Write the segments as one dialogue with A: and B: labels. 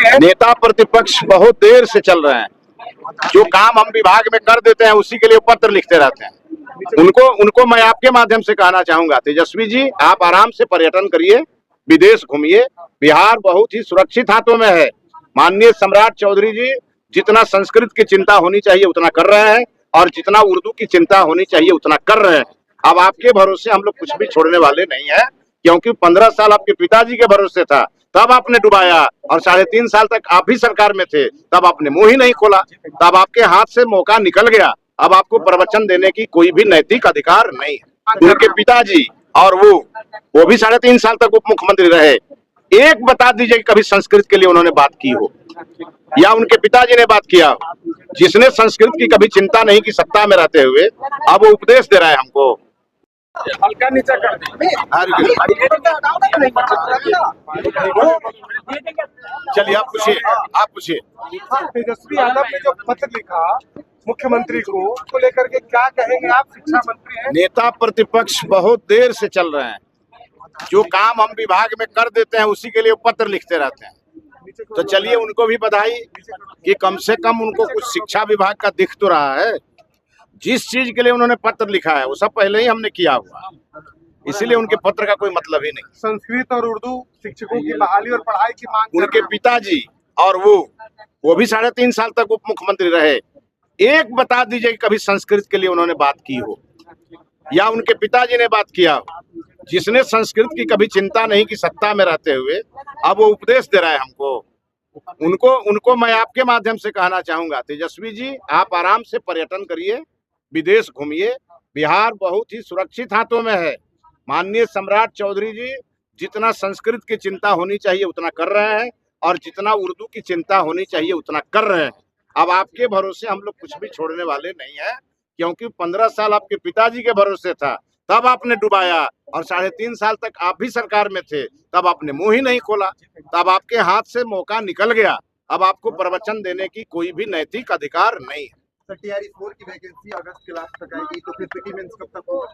A: मुख्यमंत्री हैं।
B: नेता प्रतिपक्ष बहुत देर से चल रहे हैं। जो काम हम विभाग में कर देते हैं उसी के लिए पत्र लिखते रहते हैं। उनको मैं आपके माध्यम से कहना चाहूंगा, तेजस्वी जी आप आराम से पर्यटन करिए, विदेश घूमिए। बिहार बहुत ही सुरक्षित हाथों में है। माननीय सम्राट चौधरी जी जितना संस्कृत की चिंता होनी चाहिए उतना कर रहे हैं और जितना उर्दू की चिंता होनी चाहिए उतना कर रहे हैं। अब आपके भरोसे हम लोग कुछ भी छोड़ने वाले नहीं है, क्योंकि 15 साल आपके पिताजी के भरोसे था, तब आपने डुबाया, और 3.5 साल तक आप भी सरकार में थे, तब आपने मुंह ही नहीं खोला। तब आपके हाथ से मौका निकल गया। अब आपको प्रवचन देने की कोई भी नैतिक अधिकार नहीं है। उनके पिताजी और वो भी 3.5 साल तक उप मुख्यमंत्री रहे। एक बता दीजिए कि कभी संस्कृत के लिए उन्होंने बात की हो, या उनके पिताजी ने बात किया हो, जिसने संस्कृत की कभी चिंता नहीं की सत्ता में रहते हुए। अब वो उपदेश दे रहा है हमको।
A: हल्का नीचा कर
B: चलिए आप पूछिए।
A: तेजस्वी यादव ने जो पत्र लिखा मुख्यमंत्री को लेकर के क्या कहेंगे आप? शिक्षा मंत्री हैं।
B: नेता प्रतिपक्ष बहुत देर से चल रहे हैं। जो काम हम विभाग में कर देते हैं उसी के लिए पत्र लिखते रहते हैं। तो चलिए उनको भी बधाई कि कम से कम उनको कुछ शिक्षा विभाग का दिख तो रहा है। जिस चीज के लिए उन्होंने पत्र लिखा है वो सब पहले ही हमने किया हुआ, इसीलिए उनके पत्र का कोई मतलब ही नहीं।
A: संस्कृत और उर्दू शिक्षकों की बहाली और पढ़ाई की मांग।
B: उनके पिताजी और वो भी 3.5 साल तक उप मुख्यमंत्री रहे। एक बता दीजिए कि कभी संस्कृत के लिए उन्होंने बात की हो, या उनके पिताजी ने बात किया हो, जिसने संस्कृत की कभी चिंता नहीं की सत्ता में रहते हुए। अब वो उपदेश दे रहा है हमको। उनको मैं आपके माध्यम से कहना चाहूंगा, तेजस्वी जी आप आराम से पर्यटन करिए, विदेश घूमिए। बिहार बहुत ही सुरक्षित हाथों में है। माननीय सम्राट चौधरी जी जितना संस्कृत की चिंता होनी चाहिए उतना कर रहे हैं, और जितना उर्दू की चिंता होनी चाहिए उतना कर रहे हैं। अब आपके भरोसे हम लोग कुछ भी छोड़ने वाले नहीं है, क्योंकि 15 साल आपके पिताजी के भरोसे था, तब आपने डुबाया, और 3.5 साल तक आप भी सरकार में थे, तब आपने मुंह ही नहीं खोला। तब आपके हाथ से मौका निकल गया। अब आपको प्रवचन देने की कोई भी नैतिक अधिकार नहीं है।
A: टीआरई 4 की वैकेंसी अगस्त के लास्ट तक आएगी, तो फिर पीटी मेंस कब तक होगा?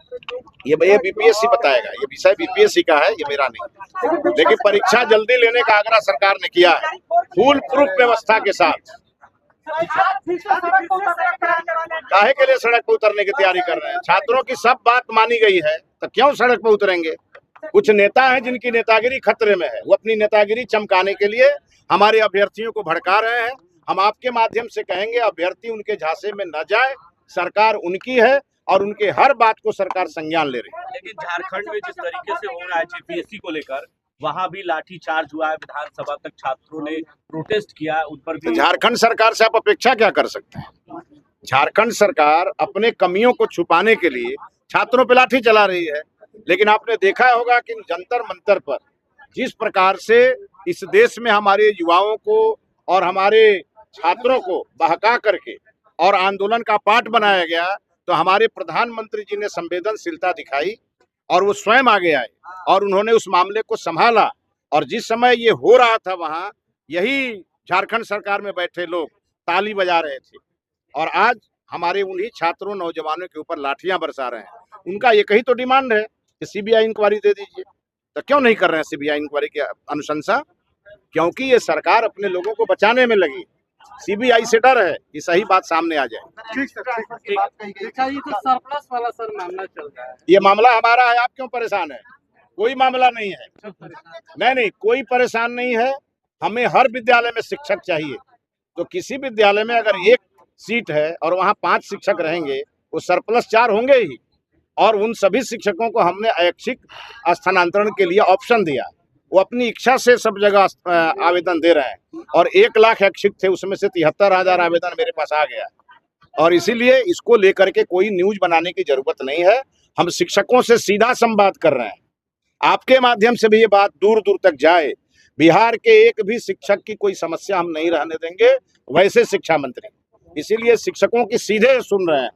B: ये बीपीएससी बताएगा। ये विषय बीपीएससी का है, ये मेरा नहीं। लेकिन परीक्षा जल्दी लेने का आग्रह सरकार ने किया है, फुल प्रूफ व्यवस्था के साथ। काहे के लिए सड़क पर उतरने की तैयारी कर रहे हैं? छात्रों की सब बात मानी गई है, तो क्यों सड़क पर उतरेंगे? कुछ नेता हैं जिनकी नेतागिरी खतरे में है, वो अपनी नेतागिरी चमकाने के लिए हमारे अभ्यर्थियों को भड़का रहे हैं। हम आपके माध्यम से कहेंगे अभ्यर्थी उनके झांसे में न जाए। सरकार उनकी है और उनके हर बात को सरकार संज्ञान ले रही है।
C: लेकिन झारखंड में जिस तरीके से हो रहा है जेपीएससी को लेकर, वहां भी लाठीचार्ज हुआ है, विधानसभा तक छात्रों ने प्रोटेस्ट किया, उन पर भी।
B: झारखंड सरकार से आप अपेक्षा क्या कर सकते हैं? झारखंड सरकार अपने कमियों को छुपाने के लिए छात्रों पर लाठी चला रही है। लेकिन आपने देखा होगा कि जंतर मंतर पर जिस प्रकार से इस देश में हमारे युवाओं को और हमारे छात्रों को बहका करके और आंदोलन का पार्ट बनाया गया, तो हमारे प्रधानमंत्री जी ने संवेदनशीलता दिखाई और वो स्वयं आगे आए और उन्होंने उस मामले को संभाला। और जिस समय ये हो रहा था वहां यही झारखंड सरकार में बैठे लोग ताली बजा रहे थे, और आज हमारे उन्हीं छात्रों नौजवानों के ऊपर लाठियां बरसा रहे हैं। उनका एक ही तो डिमांड है कि सीबीआई इंक्वायरी दे दीजिए। तो क्यों नहीं कर रहे हैं सीबीआई इंक्वायरी की अनुशंसा? क्योंकि ये सरकार अपने लोगों को बचाने में लगी। सीबीआई से डर है कि सही बात सामने आ जाए।
D: ये तो सरप्लस वाला सर मामला चल रहा है।
B: ये मामला हमारा है, आप क्यों परेशान है? कोई मामला नहीं है। नहीं, कोई परेशान नहीं है। हमें हर विद्यालय में शिक्षक चाहिए। तो किसी विद्यालय में अगर एक सीट है और वहाँ 5 शिक्षक रहेंगे, वो सरप्लस 4 होंगे ही। और उन सभी शिक्षकों को हमने ऐच्छिक स्थानांतरण के लिए ऑप्शन दिया। वो अपनी इच्छा से सब जगह आवेदन दे रहे हैं, और 1 लाख ऐच्छिक थे, उसमें से 73,000 आवेदन मेरे पास आ गया। और इसीलिए इसको लेकर के कोई न्यूज बनाने की जरूरत नहीं है। हम शिक्षकों से सीधा संवाद कर रहे हैं। आपके माध्यम से भी ये बात दूर दूर तक जाए। बिहार के एक भी शिक्षक की कोई समस्या हम नहीं रहने देंगे, वैसे शिक्षा मंत्री। इसीलिए शिक्षकों की सीधे सुन रहे हैं,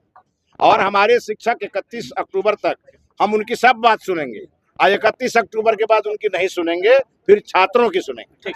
B: और हमारे शिक्षक 31 अक्टूबर तक हम उनकी सब बात सुनेंगे। आज 31 अक्टूबर के बाद उनकी नहीं सुनेंगे, फिर छात्रों की सुनेंगे।